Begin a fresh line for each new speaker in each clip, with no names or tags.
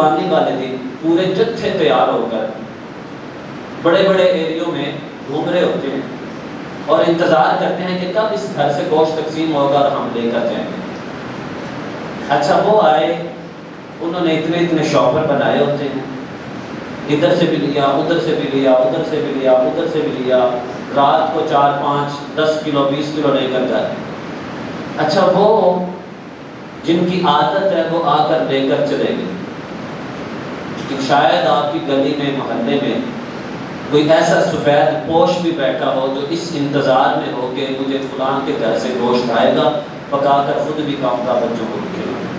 قربانی والے دن پورے جتھے تیار ہو کر بڑے بڑے ایریوں میں گھوم رہے ہوتے ہیں اور انتظار کرتے ہیں کہ کب اس گھر سے گوشت تقسیم ہوگا اور ہم لے کر جائیں گے۔ اچھا وہ آئے، انہوں نے اتنے شاپر بنائے ہوتے ہیں، ادھر سے بھی لیا، ادھر سے بھی لیا، ادھر سے بھی لیا، ادھر سے بھی لیا، رات کو 4 5 10 کلو 20 کلو لے کر جاتے ہیں۔ اچھا وہ جن کی عادت ہے وہ آ کر لے کر چلے گئے، کہ شاید آپ کی گلی میں محلے میں کوئی ایسا سفید پوش بھی بیٹھا ہو جو اس انتظار میں ہو کہ مجھے فلاں کے گھر سے گوشت آئے گا، پکا کر خود بھی کھاؤں گا، بچوں کو بھی کھلاؤں گا۔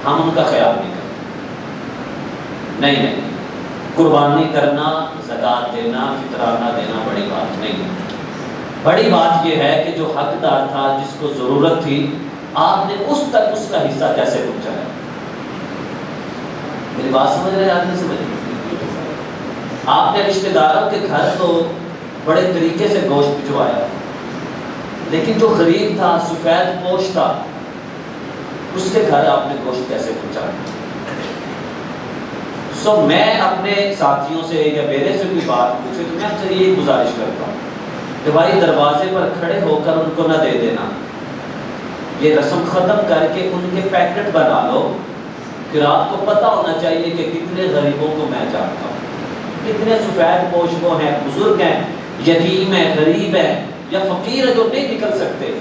ہم ان کا خیال نہیں کرتے۔ نہیں، قربانی کرنا، زکوٰۃ دینا، فطرانہ دینا بڑی بات نہیں ہے۔ بڑی بات یہ ہے کہ جو حقدار تھا، جس کو ضرورت تھی، آپ نے اس تک اس کا حصہ کیسے پہنچایا۔ میری بات سمجھ رہے ہیں؟ آپ نے سمجھ رہے؟ آپ نے رشتہ داروں کے گھر تو بڑے طریقے سے گوشت بھجوایا، لیکن جو غریب تھا، سفید پوش تھا، اس کے گھر آپ نے گوشت کیسے پہنچایا۔ میں اپنے ساتھیوں سے یا میرے سے کوئی بات پوچھے تو میں آپ سے یہ گزارش کرتا ہوں کہ بھائی دروازے پر کھڑے ہو کر ان کو نہ دے دینا، یہ رسم ختم کر کے ان کے پیکٹ بنا لو، پھر آپ کو پتہ ہونا چاہیے کہ کتنے غریبوں کو میں جانتا ہوں، کتنے سفید پوش وہ ہیں، بزرگ ہیں، یتیم ہیں، غریب ہیں، یا فقیر ہیں جو نہیں نکل سکتے،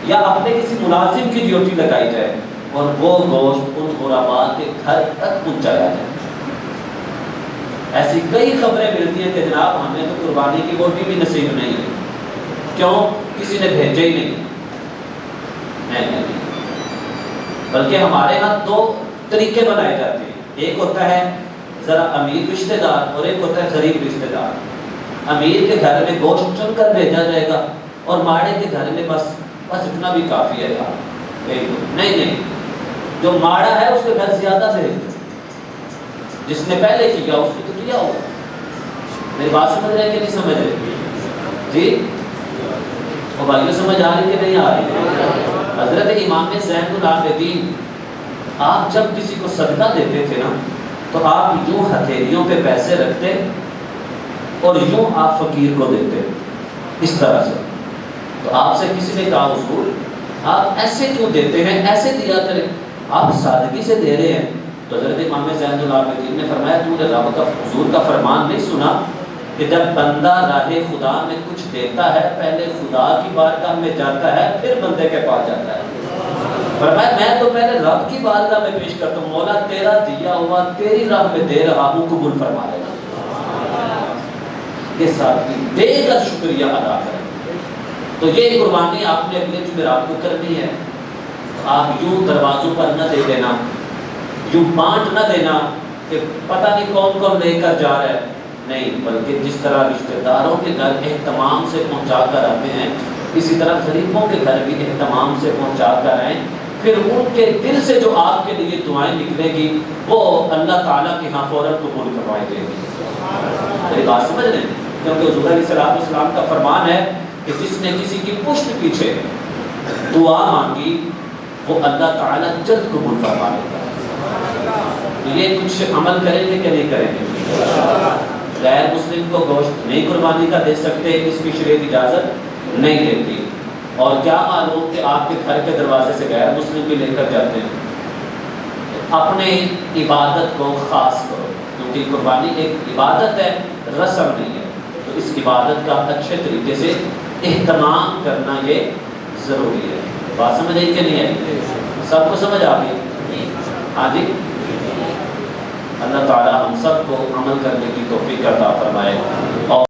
یا اپنے کسی ملازم کی ڈیوٹی لگائی جائے اور وہ گوشت ان غرباء کے گھر تک پہنچایا جائے۔ ایسی کئی خبریں ملتی ہیں کہ جناب ہمیں تو قربانی کی بوٹی بھی نصیب نہیں ہے، کیوں؟ کسی نے بھیجا ہی نہیں۔ بلکہ ہمارے ہاں 2 طریقے بنائے جاتے ہیں، ایک ہوتا ہے ذرا امیر رشتہ دار اور ایک ہوتا ہے غریب رشتہ دار۔ امیر کے گھر میں گوشت چن کر بھیجا جائے گا اور ماڑے کے گھر میں بس اتنا بھی کافی ہے یار۔ نہیں، جو ماڑا ہے اس کے گھر زیادہ بھیج دو، جس نے پہلے کیا اس نے تو کیا ہوگا۔ میری بات سمجھ رہے ہیں کہ نہیں سمجھ رہے؟ جی وہ بھائیوں سمجھ آ رہی کہ نہیں آ رہی؟ حضرت امام زین العابدین، آپ جب کسی کو صدقہ دیتے تھے نا تو آپ یوں ہتھیلیوں پہ پیسے رکھتے اور یوں آپ فقیر کو دیتے، اس طرح سے۔ تو آپ سے کسی نے کہا حضور آپ ایسے کیوں دیتے ہیں، ایسے دیا کریں، آپ سادگی سے دے رہے ہیں۔ تو حضرت امام زین العابدین نے فرمایا تو نے رب کا، حضور کا فرمان نہیں سنا کہ جب بندہ راہ خدا میں کچھ دیتا ہے پہلے خدا کی بارگاہ میں جاتا ہے پھر بندے کے پاس جاتا ہے۔ فرمایا میں تو پہلے رب کی بارگاہ میں پیش کرتا ہوں، مولا تیرا دیا ہوا تیری راہ میں دے رہا ہوں، قبول فرما لینا۔ یہ ساتھ دے کر شکریہ ادا کریں۔ تو یہ قربانی آپ نے اپنے جمعرات کو کرنی ہے، آپ یوں دروازوں پر نہ دے دینا، یوں بانٹ نہ دینا کہ پتہ نہیں کون کون لے کر جا رہا ہے، نہیں، بلکہ جس طرح رشتہ داروں کے گھر اہتمام سے پہنچا کر آتے ہیں اسی طرح غریبوں کے گھر بھی اہتمام سے پہنچا کر آئیں، پھر ان کے دل سے جو آپ کے لیے دعائیں نکلے گی وہ اللہ تعالیٰ کے ہاں فوراً قبول کروائی جائے گی۔ میری بات سمجھ رہے ہیں؟ کیونکہ حضور علیہ السلام کا فرمان ہے کہ جس نے کسی کی پشت پیچھے دعا مانگی وہ اللہ تعالیٰ جلد قبول فرما لیتا ہے۔ تو یہ کچھ عمل کریں گے کہ نہیں کریں گے؟ غیر مسلم کو گوشت نہیں قربانی کا دے سکتے، اس کی شریعت اجازت نہیں دیتی۔ اور کیا معلوم کہ آپ کے گھر کے دروازے سے غیر مسلم بھی لے کر جاتے ہیں۔ اپنے عبادت کو خاص کرو، کیونکہ قربانی ایک عبادت ہے، رسم نہیں ہے، تو اس عبادت کا اچھے طریقے سے اہتمام کرنا یہ ضروری ہے۔ بات سمجھ آئی کہ نہیں ہے؟ سب کو سمجھ آ گئی؟ ہاں جی، اللہ تعالی ہم سب کو عمل کرنے کی توفیق عطا فرمائے۔ اور